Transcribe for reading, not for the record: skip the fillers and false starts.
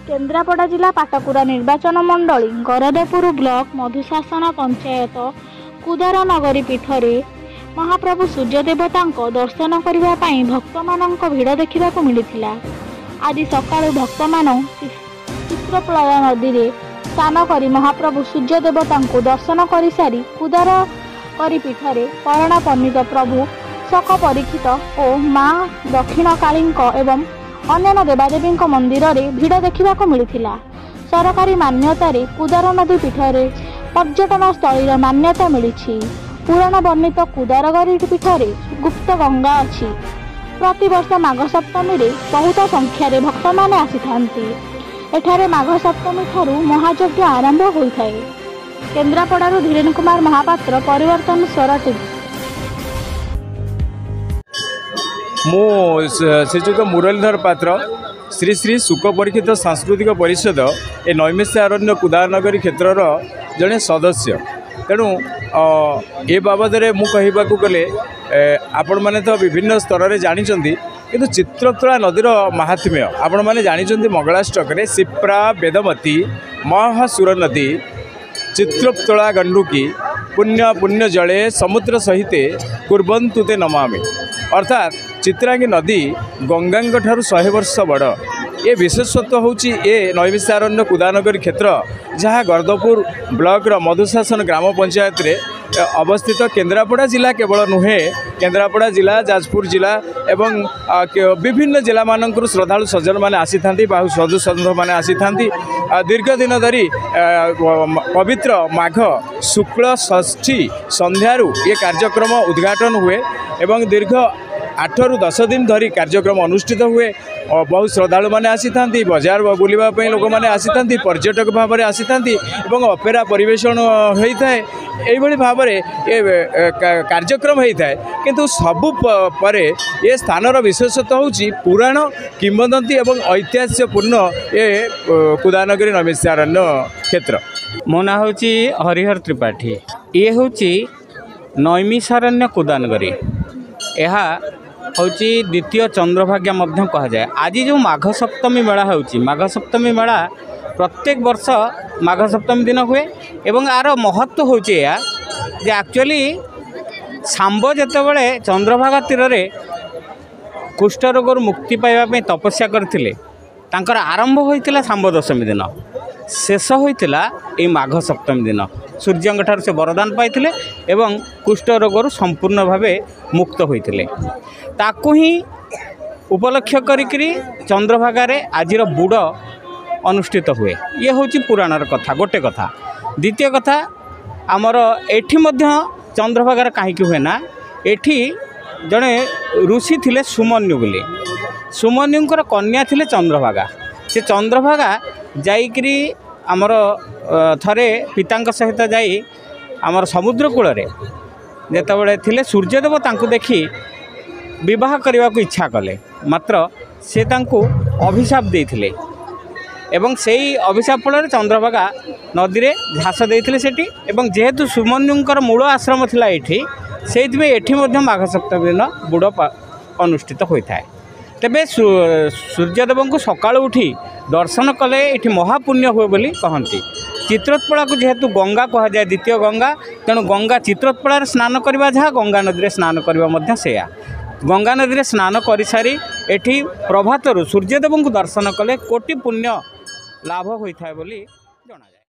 केन्द्रापड़ा जिला पाटकुरा निर्वाचन मंडली गरदपुर ब्लॉक मधुशासन पंचायत कुदार नगरी पीठ में महाप्रभु सूर्यदेवता दर्शन करने भक्त मान भिड़ देखा मिलता। आज सकाळु भक्त मान चित्रप्रलय नदी में स्नान कर महाप्रभु सूर्यदेवता दर्शन कर सारी कुदार नगरी पीठ में परणा पन्नित प्रभु शक परीक्षित और माँ दक्षिणकाली एवं अन्य देवादेवी मंदिर में भिड़ देखा मिलता। सरकारी मान्यता कुदार नदी पीठ में पर्यटन स्थल मान्यता मिली। पुराण वर्णित कुदार नगरी पीठ में गुप्त गंगा अच्छी। प्रतिवर्ष माघ सप्तमी रे बहुत संख्यार भक्त मैंने आसी एठारे माघ सप्तमी ठारू महायज्ञ आरंभ होता है। केन्द्रापड़ारू धीरेन कुमार महापात्र, परिवर्तन स्वर टीवी। मो श्रीजुत मुरलीधर पात्र श्री श्री सुख परीक्षित सांस्कृतिक परिषद ए नैमिष अरण्य कुदार नगरी क्षेत्र जड़े सदस्य। तेणु ए बाबद मु कहवाक गले आपण मैंने तो विभिन्न स्तर में जानी किंतु चित्रतोला नदीर महात्म्य आपण मैंने जानी। मंगलाष्टक शिप्रा वेदमती महासुर नदी चित्रतोला गंडुकी पुण्य पुण्य जले समुद्र सहिते कुर्बन्तु ते नमामि। अर्थात चित्रांगी नदी गंगा ठारू 100 वर्ष बड़। ये विशेषत्व होची ए नैमिषारण्य कुदानगरी क्षेत्र जहाँ गरदपुर ब्लॉक मधुशासन ग्राम पंचायत रे अवस्थित। केन्द्रापड़ा जिला केवल नुहे, केन्द्रापड़ा जिला, जाजपुर जिला एवं विभिन्न जिला मानक श्रद्धालु सज्जन मैंने आसी था, बाहु साधु सन्थ मैंने आसी था। दीर्घ दिन धरी पवित्र माघ शुक्ल षष्ठी संध्यारू ये कार्यक्रम उद्घाटन हुए एवं दीर्घ 8 ରୁ 10 दिन धरी कार्यक्रम अनुष्ठित हुए। बहुत श्रद्धालु मैंने आसी था, बजार बुलवाई लोक मैंने आसी था, पर्यटक भाव में आसी था एवं अपेरा परिवेषण होता है। यही भाव में ये कार्यक्रम होता है। किंतु सबु पर ये स्थानर विशेषत्व होची पुराण किंवदंती एवं ऐतिहासिकपूर्ण ये कुदानगरी नैमिषारण्य क्षेत्र। मो ना हूँ हरिहर त्रिपाठी। ये हूँ नैमिषारण्य कुदानगरी। यह हूँ द्वितीय चंद्रभाग्य कह जाए। आज जो माघ सप्तमी मेला होची, माघ सप्तमी मेला प्रत्येक वर्ष माघ सप्तमी दिन हुए एवं यार महत्व होची या जे एक्चुअली सांब जेतेबेले चंद्रभागा तीर रे कुष्ठ रोगर मुक्ति पाइबा तपस्या करथिले, तांकर आरंभ होइतिला सांब दशमी दिन, शेष होइतिला ए माघ सप्तमी दिन। सूर्यंग ठार से वरदान पाइथिले एवं कुष्ठ रोगर संपूर्ण भावे मुक्त होइथिले। ताकू ही उपलक्ष्य करी चंद्रभागा आजिर बुड़ अनुष्ठित हुए। ये हूँ पुराणर कथा गोटे कथा। द्वितीय कथा आमर एठी मध्य चंद्रभागा कहीं हुए ना, एठी जड़े ऋषि थिले सुमन्यु बोली। सुमन्युंकर कन्या थिले चंद्रभागा। से चंद्रभागा जाइकरी आमर थरे पितांक सहित जाई आमर समुद्र कूल रे जेतेबेले थिले सूर्यदेव तांकु देखी विवाह करने को इच्छा कले, मात्र से तांकु अभिशाप देइथिले एवं से ही अभिशाप फल चंद्रभागा नदी रे झास देइथिले सेठी। एवं जेहेतु सुमन्युंकर मूल आश्रम थिला एठी, सेइथिबे एठी मध्य माघ सप्तमी दिन बुड़ अनुष्ठित होता है। तेबे सूर्यदेव को सकाळु उठी दर्शन कले एठी महापुण्य हुए बोली कहती। चित्रोत्पला को जेहेतु गंगा कह जाए, द्वितीय गंगा, तेणु गंगा चित्रोत्पला स्नान करवा जहाँ गंगा नदी स्नान करवा सेया। गंगा नदी स्नान कर सारी एठी प्रभातरु सूर्यदेव को दर्शन कले कोटि पुण्य लाभ होता है बोली जनाजाए।